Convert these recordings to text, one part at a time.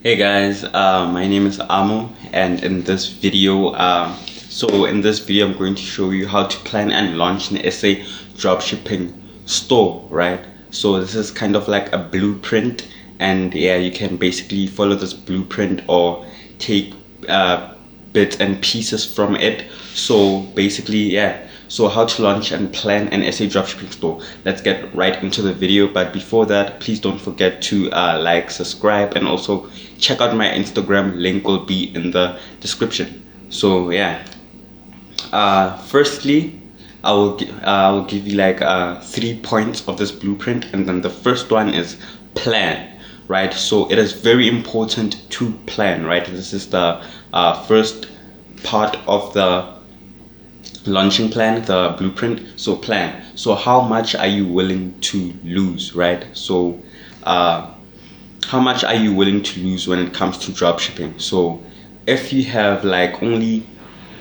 Hey guys, my name is Amo, and in this video, I'm going to show you how to plan and launch an SA dropshipping store, right? So this is kind of like a blueprint, and yeah, you can basically follow this blueprint or take bits and pieces from it. So basically, yeah. So how to launch and plan an SA dropshipping store. Let's get right into the video. But before that, please don't forget to like, subscribe, and also check out my Instagram. Link will be in the description. So yeah. Firstly, I will give you like 3 points of this blueprint, and then the first one is plan. Right, so it is very important to plan. Right, this is the first part of the launching plan, the blueprint. So plan. So how much are you willing to lose, right? So how much are you willing to lose when it comes to drop shipping? So if you have like only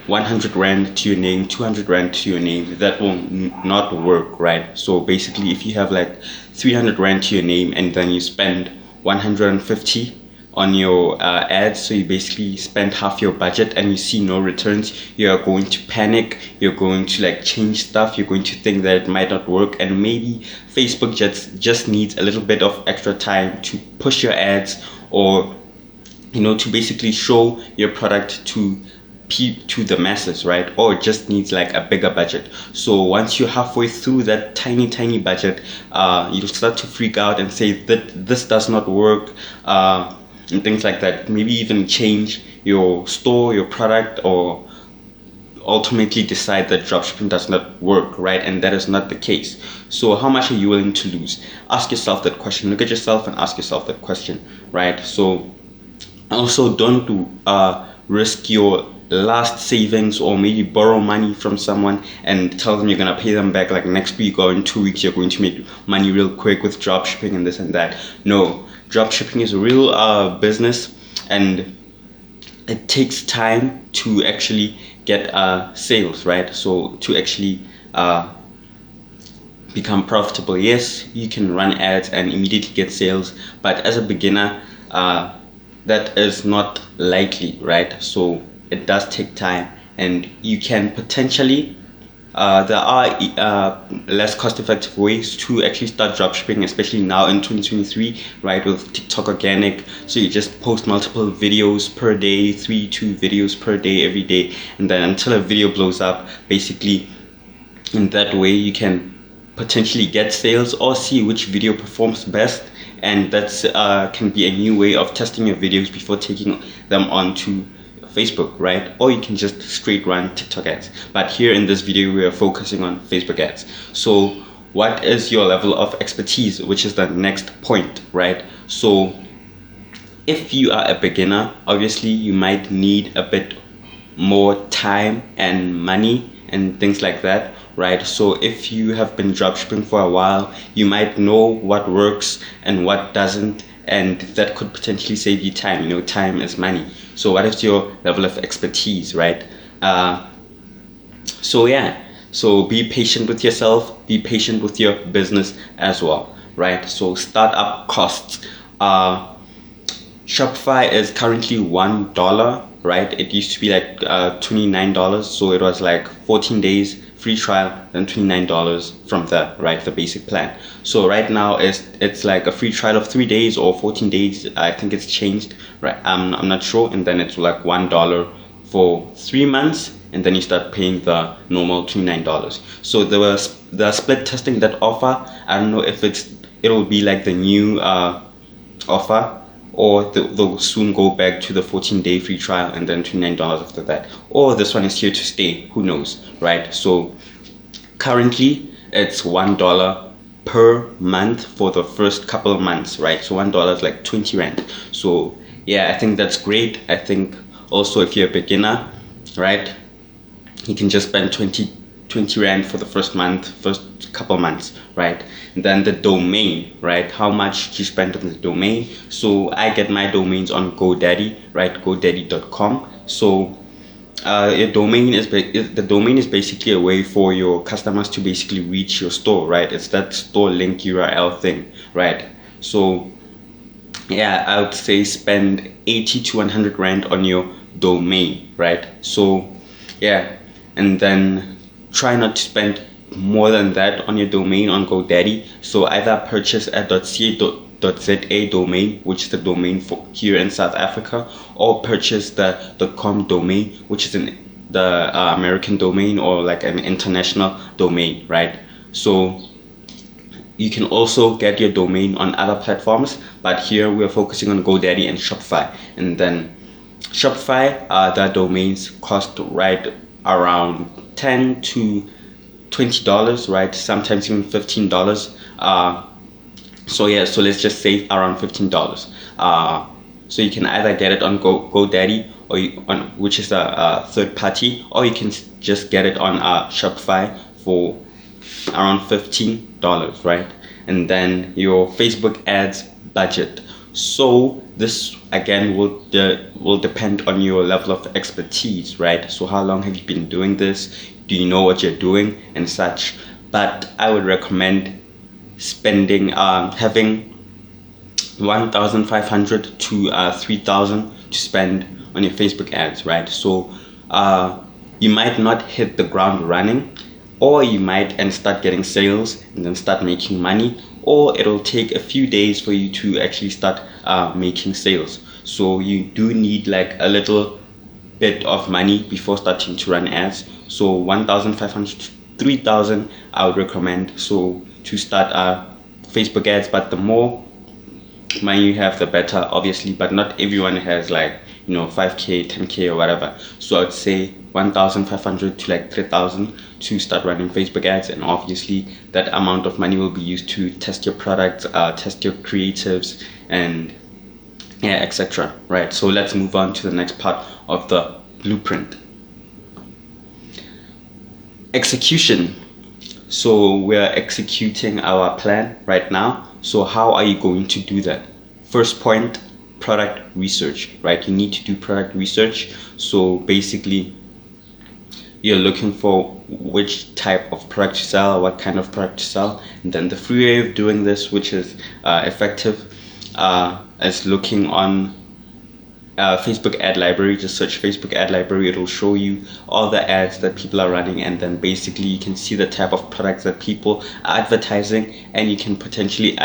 100 rand to your name, 200 rand to your name, that will not work, right? So basically, if you have like 300 rand to your name and then you spend 150 on your ads, so you basically spend half your budget and you see no returns, you're going to panic, you're going to like change stuff, you're going to think that it might not work, and maybe Facebook just needs a little bit of extra time to push your ads, or to basically show your product to the masses, right? Or it just needs like a bigger budget. So once you're halfway through that tiny budget, you'll start to freak out and say that this does not work, and things like that. Maybe even change your store, your product, or ultimately decide that dropshipping does not work, right? And that is not the case. So how much are you willing to lose? Ask yourself that question. Look at yourself and ask yourself that question, right? So also don't risk your last savings, or maybe borrow money from someone and tell them you're gonna pay them back like next week or in 2 weeks. You're going to make money real quick with drop shipping and this and that. No, drop shipping is a real business, and it takes time to actually get sales, right? So to actually become profitable, yes, you can run ads and immediately get sales, but as a beginner, that is not likely, right? So it does take time, and you can potentially there are less cost-effective ways to actually start dropshipping, especially now in 2023, right? With TikTok organic, so you just post multiple videos per day, 2 videos per day every day, and then until a video blows up, basically. In that way, you can potentially get sales or see which video performs best, and that's can be a new way of testing your videos before taking them onto Facebook, right? Or you can just straight run TikTok ads. But here in this video, we are focusing on Facebook ads. So what is your level of expertise, which is the next point, right? So if you are a beginner, obviously you might need a bit more time and money and things like that, right? So if you have been dropshipping for a while, you might know what works and what doesn't, and that could potentially save you time. Time is money. So what is your level of expertise, right? So yeah, so be patient with yourself, be patient with your business as well, right? So startup costs. Shopify is currently $1, right? It used to be like $29, so it was like 14 days free trial, then $29 from there, right? The basic plan. So right now it's like a free trial of 3 days or 14 days. I think it's changed, right? I'm not sure. And then it's like $1 for 3 months, and then you start paying the normal $29. So there was the split testing that offer. I don't know if it'll be like the new offer, or they'll soon go back to the 14-day free trial and then $29 after that, or this one is here to stay. Who knows, right? So currently it's $1 per month for the first couple of months, right? So $1 is like 20 rand. So yeah, I think that's great. I think also if you're a beginner, right, you can just spend 20 rand for the first couple months, right? And then the domain, right? How much do you spend on the domain? So I get my domains on GoDaddy, right? GoDaddy.com. So the domain is basically a way for your customers to basically reach your store, right? It's that store link URL thing, right? So yeah, I would say spend 80 to 100 rand on your domain, right? So yeah, and then try not to spend more than that on your domain on GoDaddy. So either purchase a .ca.za domain, which is the domain for here in South Africa, or purchase the .com domain, which is the American domain, or like an international domain, right? So you can also get your domain on other platforms, but here we're focusing on GoDaddy and Shopify. And then Shopify, the domains cost right around 10 to $20, right? Sometimes even $15. So yeah, so let's just say around $15. So you can either get it on GoDaddy, or on, which is a third party, or you can just get it on Shopify for around $15, right? And then your Facebook ads budget. So this again will depend on your level of expertise, right? So how long have you been doing this? Do you know what you're doing and such? But I would recommend spending having 1,500 to 3,000 to spend on your Facebook ads, right? So you might not hit the ground running, or you might and start getting sales and then start making money, or it'll take a few days for you to actually start making sales. So you do need like a little bit of money before starting to run ads. So 1,500 to 3,000 I would recommend, so to start Facebook ads. But the more money you have, the better, obviously, but not everyone has like 5k, 10k, or whatever. So I'd say 1,500 to like 3,000 to start running Facebook ads, and obviously that amount of money will be used to test your products, test your creatives, and yeah, etc. Right, so let's move on to the next part of the blueprint. Execution. So we're executing our plan right now. So how are you going to do that? First point, product research, right? You need to do product research. So basically you're looking for which type of product to sell, what kind of product to sell. And then the free way of doing this, which is effective, is looking on Facebook ad library. Just search Facebook ad library, it'll show you all the ads that people are running, and then basically you can see the type of products that people are advertising, and you can potentially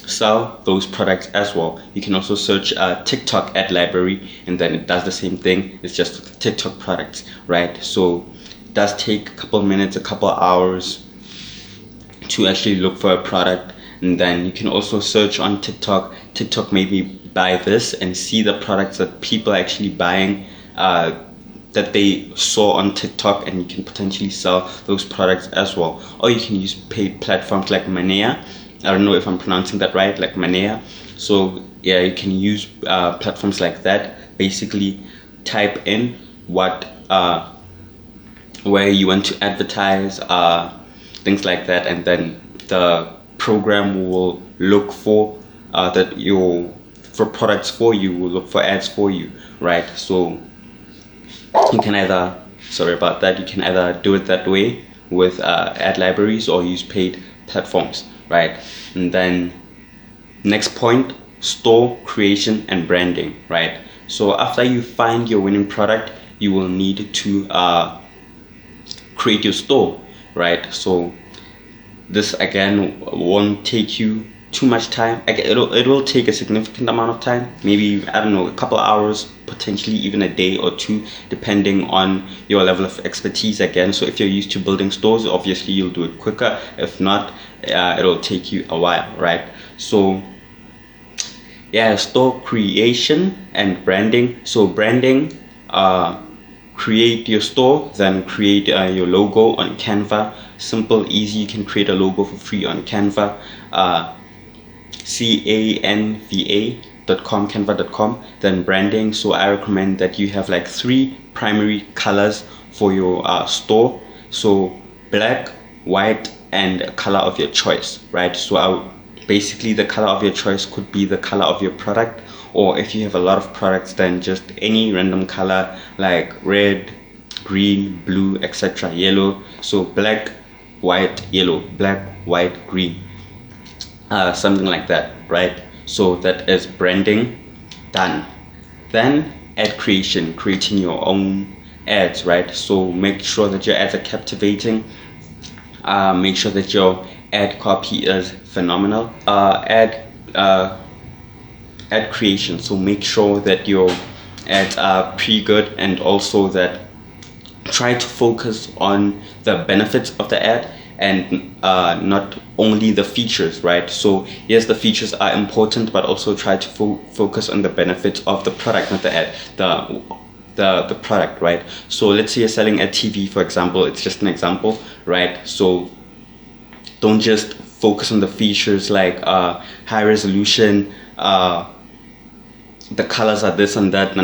sell those products as well. You can also search TikTok ad library, and then it does the same thing. It's just with TikTok products, right? So it does take a couple minutes, a couple hours to actually look for a product. And then you can also search on TikTok maybe buy this, and see the products that people are actually buying, that they saw on TikTok, and you can potentially sell those products as well. Or you can use paid platforms like Manea. I don't know if I'm pronouncing that right, like Manea. So yeah, you can use platforms like that. Basically type in what where you want to advertise, things like that, and then the program will look for products for you, will look for ads for you, right? So you can either, sorry about that, you can either do it that way with ad libraries, or use paid platforms, right? And then next point, store creation and branding, right? So after you find your winning product, you will need to create your store, right? So this again won't take you too much time. It will take a significant amount of time, maybe, I don't know, a couple hours, potentially even a day or two, depending on your level of expertise again. So if you're used to building stores, obviously you'll do it quicker. If not, it'll take you a while, right? So yeah, store creation and branding. So branding, create your store, then create your logo on Canva. Simple, easy. You can create a logo for free on Canva. canva.com, canva.com. Then branding. So I recommend that you have like 3 primary colors for your store. So black, white, and a color of your choice, right? So basically the color of your choice could be the color of your product, or if you have a lot of products, then just any random color like red, green, blue, etc., yellow. So black, white, yellow, black, white, green, something like that, right? So that is branding done. Then ad creation, creating your own ads, right? So make sure that your ads are captivating. Make sure that your ad copy is phenomenal. Ad creation, so make sure that your ads are pretty good, and also that try to focus on the benefits of the ad and not only the features, right? So yes, the features are important, but also try to focus on the benefits of the product, not the ad, the product, right? So let's say you're selling a TV, for example. It's just an example, right? So don't just focus on the features like high resolution, the colors are this and that,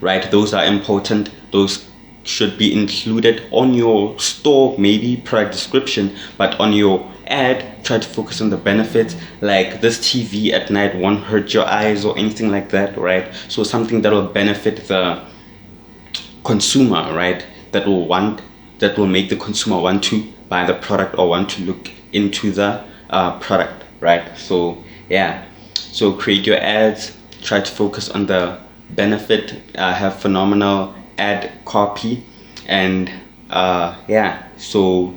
right? Those are important. Those should be included on your store, maybe product description, but on your ad, try to focus on the benefits, like this TV at night won't hurt your eyes or anything like that, right? So something that will benefit the consumer, right? That will make the consumer want to buy the product or want to look into the product, right? So yeah, so create your ads, try to focus on the benefit, have phenomenal ad copy, and yeah, so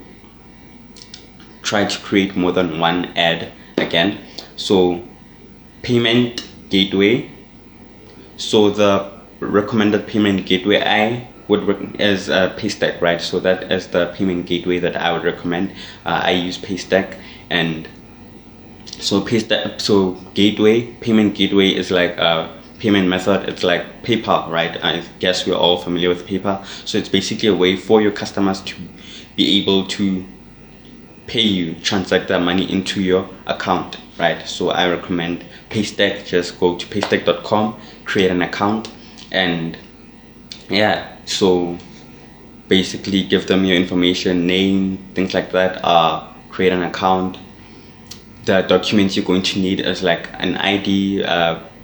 try to create more than one ad again. So payment gateway, so the recommended payment gateway I would is Paystack, right? So that is the payment gateway that I would recommend. I use Paystack. And so Paystack, so payment gateway is like a payment method. It's like PayPal, right? I guess we're all familiar with PayPal. So it's basically a way for your customers to be able to pay you, transact their money into your account, right? So I recommend Paystack. Just go to paystack.com, create an account, and yeah, so basically give them your information, name, things like that, create an account. The documents you're going to need is like an ID,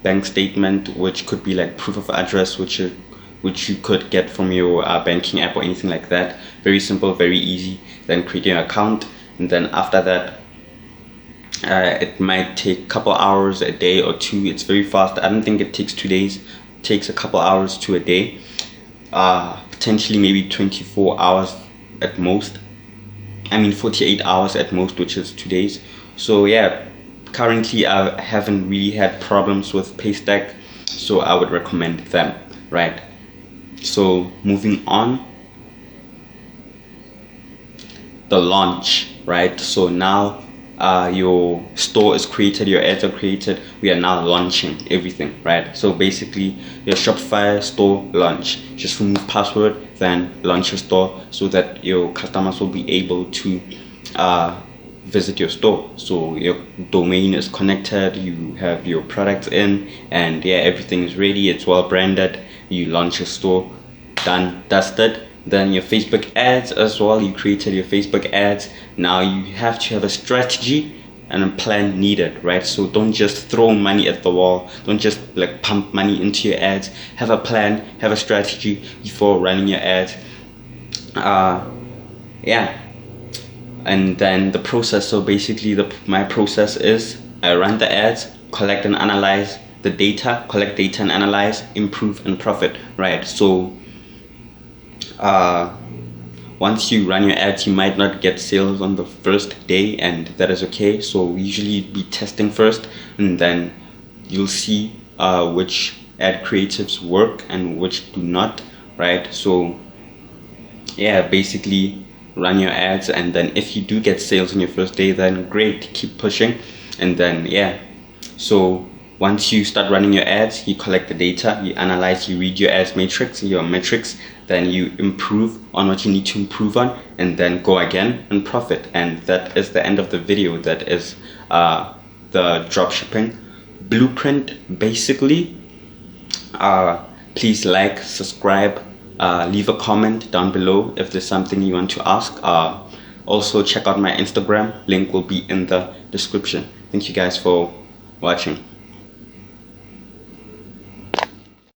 bank statement, which could be like proof of address, which you could get from your banking app or anything like that. Very simple, very easy. Then create your account, and then after that, it might take a couple hours, a day or two. It's very fast. I don't think it takes 2 days. It takes a couple hours to a day, potentially maybe 24 hours at most. I mean 48 hours at most, which is 2 days. So yeah, currently I haven't really had problems with Paystack, so I would recommend them, right? So moving on, the launch, right? So now your store is created, your ads are created, we are now launching everything, right? So basically your Shopify store launch, just remove password, then launch your store so that your customers will be able to visit your store. So your domain is connected, you have your products in, and yeah, everything is ready, it's well branded. You launch your store, done, dusted. Then your Facebook ads as well, you created your Facebook ads. Now you have to have a strategy and a plan needed, right? So don't just throw money at the wall, don't just like pump money into your ads. Have a plan, have a strategy before running your ads. Yeah, and then the process. So basically my process is I run the ads, collect and analyze the data, collect data and analyze, improve and profit, right? So once you run your ads, you might not get sales on the first day, and that is okay. So usually be testing first, and then you'll see which ad creatives work and which do not, right? So yeah, basically run your ads, and then if you do get sales on your first day, then great, keep pushing. And then yeah, so once you start running your ads, you collect the data, you analyze, you read your ads matrix, your metrics, then you improve on what you need to improve on, and then go again and profit. And that is the end of the video. That is the dropshipping blueprint basically. Please like, subscribe, leave a comment down below if there's something you want to ask. Also check out my Instagram, link will be in the description. Thank you guys for watching.